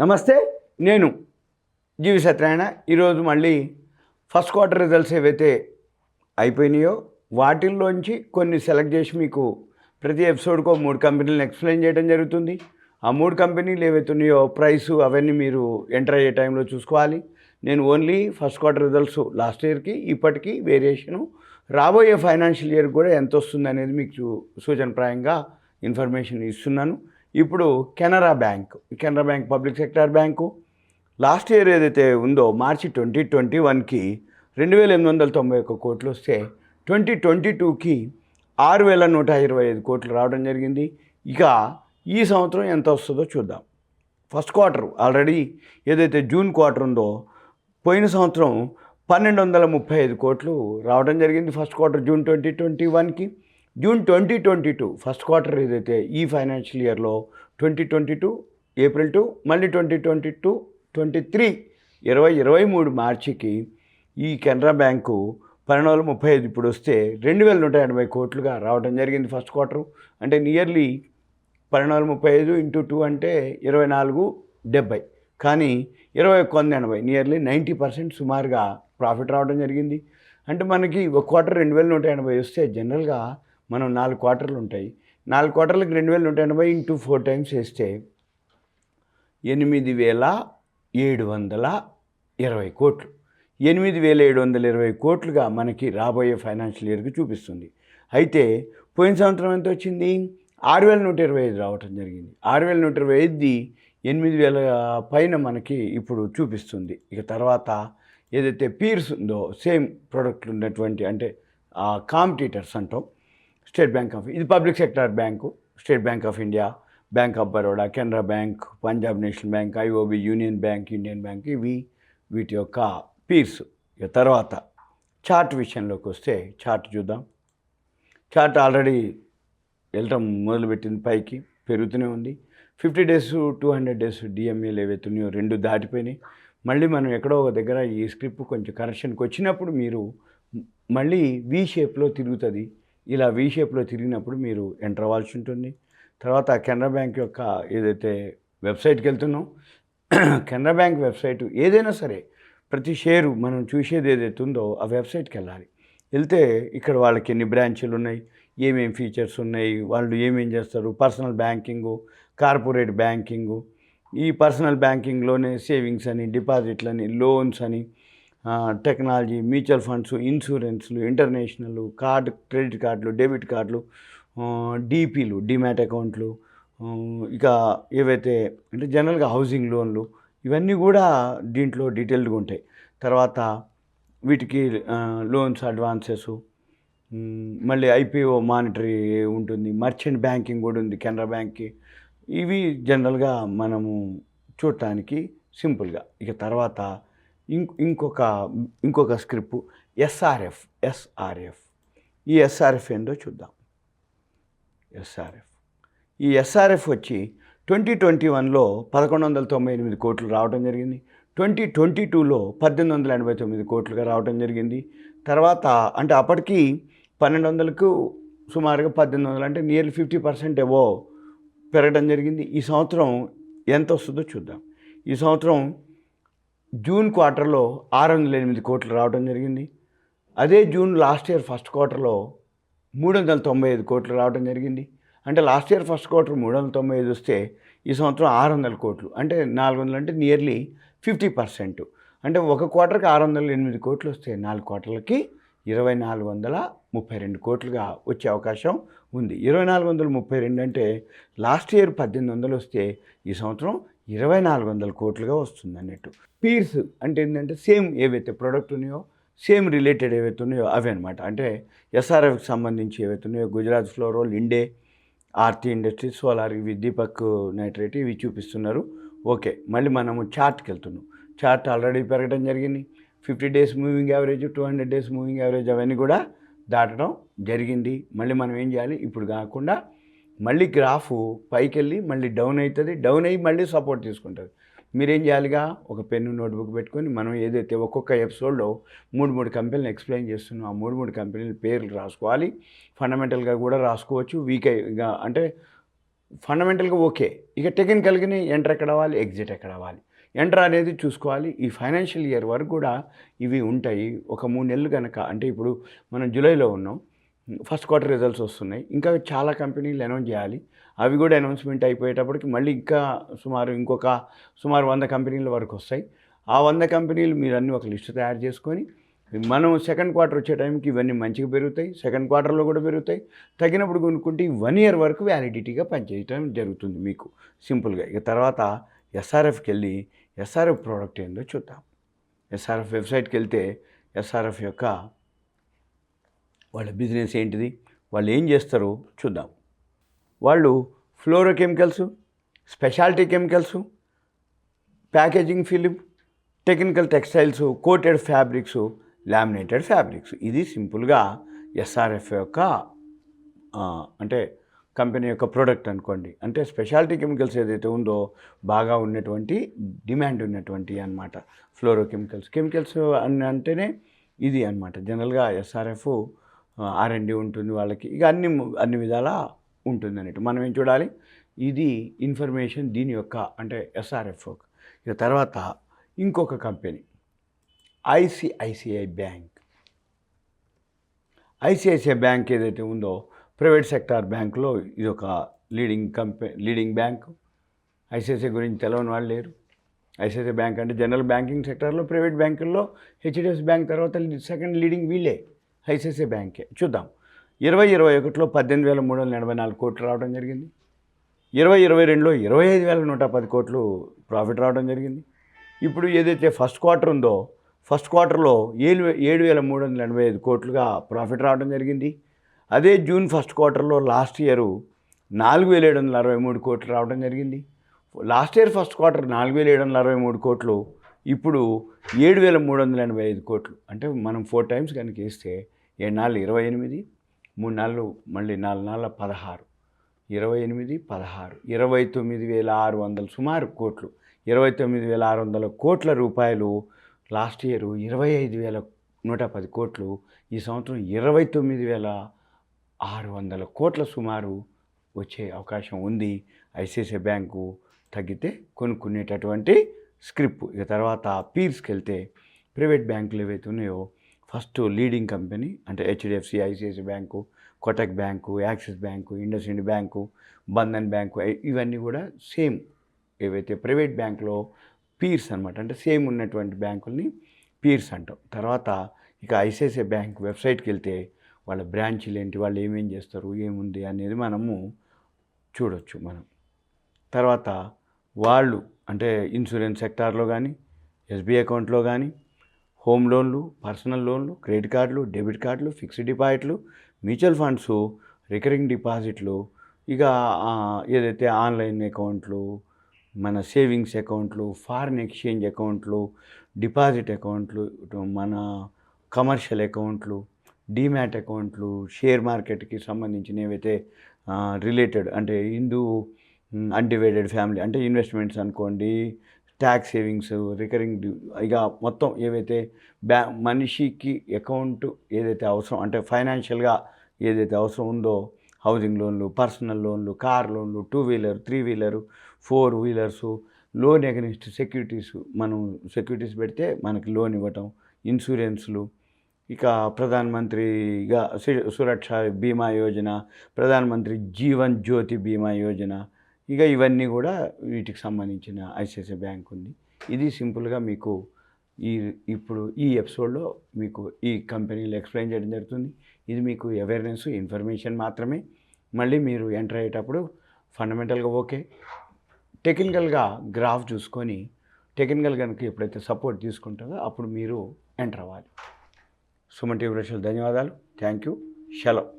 నమస్తే. నేను GVSatyanarayana. ఈరోజు మళ్ళీ ఫస్ట్ క్వార్టర్ రిజల్ట్స్ ఏవైతే అయిపోయినాయో వాటిల్లోంచి కొన్ని సెలెక్ట్ చేసి మీకు ప్రతి ఎపిసోడ్కో 3 కంపెనీలను ఎక్స్ప్లెయిన్ చేయడం జరుగుతుంది. ఆ 3 కంపెనీలు ఏవైతే ఉన్నాయో ప్రైసు అవన్నీ మీరు ఎంటర్ అయ్యే టైంలో చూసుకోవాలి. నేను only first quarter results last ఇయర్కి ఇప్పటికీ వేరియేషను రాబోయే ఫైనాన్షియల్ ఇయర్ కూడా ఎంత వస్తుంది అనేది మీకు సూచనప్రాయంగా ఇన్ఫర్మేషన్ ఇస్తున్నాను. ఇప్పుడు Canara bank public sector bank last year ఏదైతే ఉందో మార్చి 2021కి 2,891 కోట్లు వస్తే 2022కి 6,125 కోట్లు రావడం జరిగింది. ఇక ఈ సంవత్సరం ఎంత వస్తుందో చూద్దాం. ఫస్ట్ క్వార్టర్ ఆల్రెడీ ఏదైతే జూన్ క్వార్టర్ ఉందో పోయిన సంవత్సరం 1,235 కోట్లు రావడం జరిగింది ఫస్ట్ క్వార్టర్ జూన్ 2021కి. జూన్ 2022 ఫస్ట్ క్వార్టర్ ఏదైతే ఈ ఫైనాన్షియల్ ఇయర్లో 2022 ఏప్రిల్ టు మళ్ళీ 2022 23 2023 మార్చికి ఈ కెనరా బ్యాంకు 1,235 ఇప్పుడు వస్తే 2,180 కోట్లుగా రావడం జరిగింది ఫస్ట్ క్వార్టర్. అంటే నియర్లీ 1,235 ఇంటూ 2 అంటే 2470, కానీ 2180 నియర్లీ 90% సుమారుగా ప్రాఫిట్ రావడం జరిగింది. అంటే మనకి ఒక క్వార్టర్ 2,180 వస్తే జనరల్గా మనం 4 క్వార్టర్లు ఉంటాయి. 4 క్వార్టర్లకు 2,180 ఇంటూ 4 టైమ్స్ వేస్తే 8,720 కోట్లు. 8,720 కోట్లుగా మనకి రాబోయే ఫైనాన్షియల్ ఇయర్కి చూపిస్తుంది. అయితే పోయిన సంవత్సరం ఎంత వచ్చింది? 6,125 రావటం జరిగింది. 6,125ది 8,000 పైన మనకి ఇప్పుడు చూపిస్తుంది. ఇక తర్వాత ఏదైతే పీర్స్ ఉందో సేమ్ ప్రోడక్ట్లు ఉన్నటువంటి అంటే కాంపిటీటర్స్ అంటాం, స్టేట్ బ్యాంక్ ఆఫ్ ఇది public sector bank, state bank of India, bank of Baroda, Canara bank, Punjab national bank, IOB, union bank, Indian bank, ఇవి వీటి యొక్క పీర్స్. ఇక తర్వాత చార్ట్ విషయంలోకి వస్తే చార్ట్ చూద్దాం. చార్ట్ ఆల్రెడీ వెళ్ళటం మొదలుపెట్టింది, పైకి పెరుగుతూనే ఉంది. 50 days 200 days DMAలు ఏవైతే ఉన్నాయో 2 దాటిపోయినాయి. మళ్ళీ మనం ఎక్కడో ఒక దగ్గర ఈ స్క్రిప్ట్ కొంచెం కరెక్షన్కి వచ్చినప్పుడు మీరు మళ్ళీ V షేప్లో తిరుగుతుంది. ఇలా V షేప్లో తిరిగినప్పుడు మీరు ఎంటర్ అవ్వాల్సి ఉంటుంది. తర్వాత కెనరా బ్యాంక్ యొక్క ఏదైతే వెబ్సైట్కి వెళ్తున్నాం, కెనరా బ్యాంక్ వెబ్సైట్ ఏదైనా సరే ప్రతి షేరు మనం చూసేది ఏదైతే ఉందో ఆ వెబ్సైట్కి వెళ్ళాలి. వెళ్తే ఇక్కడ వాళ్ళకి ఎన్ని బ్రాంచీలు ఉన్నాయి, ఏమేమి ఫీచర్స్ ఉన్నాయి, వాళ్ళు ఏమేం చేస్తారు, పర్సనల్ బ్యాంకింగు, కార్పొరేట్ బ్యాంకింగు, ఈ పర్సనల్ బ్యాంకింగ్లోనే సేవింగ్స్ అని, డిపాజిట్లని, లోన్స్ అని, టెక్నాలజీ, మ్యూచువల్ ఫండ్స్, ఇన్సూరెన్స్లు, ఇంటర్నేషనల్ క్రెడిట్ కార్డులు, డెబిట్ కార్డులు, DPలు, డిమ్యాట్ అకౌంట్లు, ఇక ఏవైతే అంటే జనరల్గా హౌసింగ్ లోన్లు, ఇవన్నీ కూడా దీంట్లో డీటెయిల్డ్గా ఉంటాయి. తర్వాత వీటికి లోన్స్, అడ్వాన్సెస్, మళ్ళీ IPO మానిటరీ ఉంటుంది, మర్చెంట్ బ్యాంకింగ్ కూడా ఉంది కెనరా బ్యాంక్కి. ఇవి జనరల్గా మనము చూడటానికి సింపుల్గా. ఇక తర్వాత ఇంకొక స్క్రిప్ట్ SRF. ఈ SRF ఏందో చూద్దాం. ఈ SRF వచ్చి 2021లో 1,198 కోట్లు రావడం జరిగింది. 2022లో 1,889 కోట్లుగా రావడం జరిగింది. తర్వాత అంటే అప్పటికి 1,200కు సుమారుగా 1,800 అంటే నియర్లీ 50% ఏవో పెరగడం జరిగింది. ఈ సంవత్సరం ఎంత వస్తుందో చూద్దాం. ఈ సంవత్సరం జూన్ క్వార్టర్లో 608 కోట్లు రావడం జరిగింది. అదే జూన్ లాస్ట్ ఇయర్ ఫస్ట్ క్వార్టర్లో 395 కోట్లు రావడం జరిగింది. అంటే లాస్ట్ ఇయర్ ఫస్ట్ క్వార్టర్ 395 వస్తే ఈ సంవత్సరం 600 కోట్లు, అంటే 400 అంటే నియర్లీ 50%. అంటే ఒక క్వార్టర్కి 608 కోట్లు వస్తే 4 క్వార్టర్లకి 2,432 కోట్లుగా వచ్చే అవకాశం ఉంది. 2,432 అంటే లాస్ట్ ఇయర్ 1,800 వస్తే ఈ సంవత్సరం 2,400 కోట్లుగా వస్తుంది అన్నట్టు. పీర్స్ అంటే ఏంటంటే సేమ్ ఏవైతే ప్రోడక్ట్ ఉన్నాయో సేమ్ రిలేటెడ్ ఏవైతే ఉన్నాయో అవి అనమాట. అంటే SRFకి సంబంధించి ఏవైతే ఉన్నాయో గుజరాత్ ఫ్లోరోల్, ఇండే, ఆర్తి ఇండస్ట్రీస్, సోలార్, ఇవి దీపక్ నైట్రేట్, ఇవి చూపిస్తున్నారు. ఓకే, మళ్ళీ మనము చార్ట్కి వెళ్తున్నాం. చార్ట్ ఆల్రెడీ పెరగడం జరిగింది. 50 days moving average, 200 days moving average అవన్నీ కూడా దాటడం జరిగింది. మళ్ళీ మనం ఏం చేయాలి, ఇప్పుడు కాకుండా మళ్ళీ గ్రాఫ్ పైకి వెళ్ళి మళ్ళీ డౌన్ అవుతుంది, డౌన్ అయ్యి మళ్ళీ సపోర్ట్ తీసుకుంటుంది. మీరేం చేయాలిగా, ఒక పెన్ను, నోట్బుక్ పెట్టుకొని మనం ఏదైతే ఒక్కొక్క ఎపిసోడ్లో 3 కంపెనీలు ఎక్స్ప్లెయిన్ చేస్తున్నాం ఆ 3 కంపెనీల పేర్లు రాసుకోవాలి. ఫండమెంటల్గా కూడా రాసుకోవచ్చు, వీక్గా అంటే ఫండమెంటల్గా ఓకే. ఇక టెక్నికల్‌గానే ఎంటర్ ఎక్కడ అవ్వాలి, ఎగ్జిట్ ఎక్కడ అవ్వాలి. ఎంటర్ అనేది చూసుకోవాలి. ఈ ఫైనాన్షియల్ ఇయర్ వరకు కూడా ఇవి ఉంటాయి. ఒక 3 నెలలు గనక అంటే ఇప్పుడు మనం జూలైలో ఉన్నాం. ఫస్ట్ క్వార్టర్ రిజల్ట్స్ వస్తున్నాయి. ఇంకా చాలా కంపెనీలు అనౌన్స్ చేయాలి. అవి కూడా అనౌన్స్‌మెంట్ అయిపోయేటప్పటికి మళ్ళీ ఇంకా సుమారు 100 కంపెనీల వరకు వస్తాయి. ఆ 100 కంపెనీలు మీరన్నీ ఒక లిస్ట్ తయారు చేసుకొని మనం సెకండ్ క్వార్టర్ వచ్చే టైంకి ఇవన్నీ మంచిగా పెరుగుతాయి. సెకండ్ క్వార్టర్‌లో కూడా పెరుగుతాయి. తగ్గినప్పుడు కొనుక్కుంటే 1 ఇయర్ వరకు వ్యాలిడిటీగా పనిచేయటం జరుగుతుంది మీకు సింపుల్‌గా. ఇక తర్వాత ఎస్ఆర్ఎఫ్‌కెళ్ళి ఎస్ఆర్ఎఫ్ ప్రోడక్ట్ ఏందో చూద్దాం. ఎస్ఆర్ఎఫ్ వెబ్‌సైట్‌కెళ్తే ఎస్ఆర్ఎఫ్ యొక్క వాళ్ళ బిజినెస్ ఏంటిది, వాళ్ళు ఏం చేస్తారో చూద్దాం. వాళ్ళు fluorochemicals, specialty chemicals, packaging film, technical textiles, coated fabrics, laminated fabrics. ఇది సింపుల్గా ఎస్ఆర్ఎఫ్ యొక్క అంటే కంపెనీ యొక్క ప్రోడక్ట్ అనుకోండి. అంటే స్పెషాలిటీ కెమికల్స్ ఏదైతే ఉందో బాగా ఉన్నటువంటి డిమాండ్ ఉన్నటువంటి అనమాట. కెమికల్స్ అని అంటేనే ఇది అనమాట. జనరల్గా ఎస్ఆర్ఎఫ్ R&D ఉంటుంది వాళ్ళకి. ఇక అన్ని విధాలా ఉంటుంది అన్నట్టు. మనం ఏం చూడాలి, ఇది ఇన్ఫర్మేషన్ దీని యొక్క అంటే ఎస్ఆర్ఎఫ్. ఇక తర్వాత ఇంకొక company ICICI bank. ICICI bank ఏదైతే ఉందో ప్రైవేట్ సెక్టార్ బ్యాంకులో ఇది ఒక లీడింగ్ బ్యాంక్. ఐసిఐసిఐ గురించి తెలవని వాళ్ళు లేరు. ఐసిఐసిఐ బ్యాంక్ అంటే జనరల్ బ్యాంకింగ్ సెక్టార్లో ప్రైవేట్ బ్యాంకుల్లో హెచ్డిఎఫ్సి బ్యాంక్ తర్వాత సెకండ్ లీడింగ్ వీళ్ళే, ఐసిఐసిఐ బ్యాంకే. చూద్దాం. 2021లో 18,384 కోట్లు రావడం జరిగింది. 2022లో 25,110 కోట్లు ప్రాఫిట్ రావడం జరిగింది. ఇప్పుడు ఏదైతే ఫస్ట్ క్వార్టర్ ఉందో ఫస్ట్ క్వార్టర్లో 7,385 కోట్లుగా ప్రాఫిట్ రావడం జరిగింది. అదే జూన్ ఫస్ట్ క్వార్టర్లో లాస్ట్ ఇయర్ 4,763 కోట్లు రావడం జరిగింది. లాస్ట్ ఇయర్ ఫస్ట్ క్వార్టర్ 4,763 కోట్లు, ఇప్పుడు 7,385 కోట్లు. అంటే మనం 4 టైమ్స్ కనుక వేస్తే 7 నాలుగు 28, 3 నాలుగు మళ్ళీ 4 నాలుగు 16, 28, 16, 29,600 సుమారు కోట్లు. 29,600 కోట్ల రూపాయలు లాస్ట్ ఇయర్ 25,110 కోట్లు. ఈ సంవత్సరం 29,600 కోట్ల సుమారు వచ్చే అవకాశం ఉంది. ఐసిఐసిఐ బ్యాంకు తగ్గితే కొనుక్కునేటటువంటి స్క్రిప్ట్. ఇక తర్వాత పీర్స్కి వెళ్తే ప్రైవేట్ బ్యాంకులు ఏవైతే ఉన్నాయో ఫస్ట్ లీడింగ్ కంపెనీ అంటే HDFC, ICICI bank, Kotak bank, Axis bank, IndusInd bank, Bandhan bank, ఇవన్నీ కూడా సేమ్ ఏవైతే ప్రైవేట్ బ్యాంకులో పీర్స్ అనమాట. అంటే సేమ్ ఉన్నటువంటి బ్యాంకుల్ని పీర్స్ అంటాం. తర్వాత ఇక ఐసిఐసిఐ బ్యాంక్ వెబ్సైట్కి వెళ్తే వాళ్ళ బ్రాంచీలు ఏంటి, వాళ్ళు ఏమేం చేస్తారు, ఏముంది అనేది మనము చూడొచ్చు మనం. తర్వాత వాళ్ళు అంటే ఇన్సూరెన్స్ సెక్టార్లో కానీ, ఎస్బీఐ అకౌంట్లో కానీ, హోమ్ లోన్లు, పర్సనల్ లోన్లు, క్రెడిట్ కార్డులు, డెబిట్ కార్డులు, ఫిక్స్డ్ డిపాజిట్లు, మ్యూచువల్ ఫండ్స్, రికరింగ్ డిపాజిట్లు, ఇక ఏదైతే ఆన్లైన్ అకౌంట్లు, మన సేవింగ్స్ అకౌంట్లు, ఫారిన్ ఎక్స్చేంజ్ అకౌంట్లు, డిపాజిట్ అకౌంట్లు, మన కమర్షియల్ అకౌంట్లు, డీమ్యాట్ అకౌంట్లు, షేర్ మార్కెట్కి సంబంధించిన ఏవైతే రిలేటెడ్ అంటే అన్డివైడెడ్ ఫ్యామిలీ అంటే ఇన్వెస్ట్మెంట్స్ అనుకోండి, ట్యాక్స్ సేవింగ్స్, రికరింగ్, ఇక మొత్తం ఏవైతే మనిషికి అకౌంట్ ఏదైతే అవసరం అంటే ఫైనాన్షియల్గా ఏదైతే అవసరం ఉందో హౌసింగ్ లోన్లు, పర్సనల్ లోన్లు, కార్ లోన్లు, 2 wheeler, 3 wheeler, 4 wheelers, loan against securities, మనం సెక్యూరిటీస్ పెడితే మనకి లోన్ ఇవ్వటం, ఇన్సూరెన్స్లు, ఇక ప్రధానమంత్రిగా సురక్ష బీమా యోజన, ప్రధానమంత్రి జీవన్ జ్యోతి బీమా యోజన, ఇక ఇవన్నీ కూడా వీటికి సంబంధించిన ఐసిఐసిఐ బ్యాంక్ ఉంది. ఇది సింపుల్గా మీకు ఇప్పుడు ఈ ఎపిసోడ్లో మీకు ఈ కంపెనీలు ఎక్స్ప్లెయిన్ చేయడం జరుగుతుంది. ఇది మీకు అవేర్నెస్ ఇన్ఫర్మేషన్ మాత్రమే. మళ్ళీ మీరు ఎంటర్ అయ్యేటప్పుడు ఫండమెంటల్గా ఓకే, టెక్నికల్గా గ్రాఫ్ చూసుకొని టెక్నికల్ కనుక ఎప్పుడైతే సపోర్ట్ తీసుకుంటుందో అప్పుడు మీరు ఎంటర్ అవ్వాలి. సుమన్ టీవీ ప్రేక్షకులకు ధన్యవాదాలు. Thank you. సెలవు.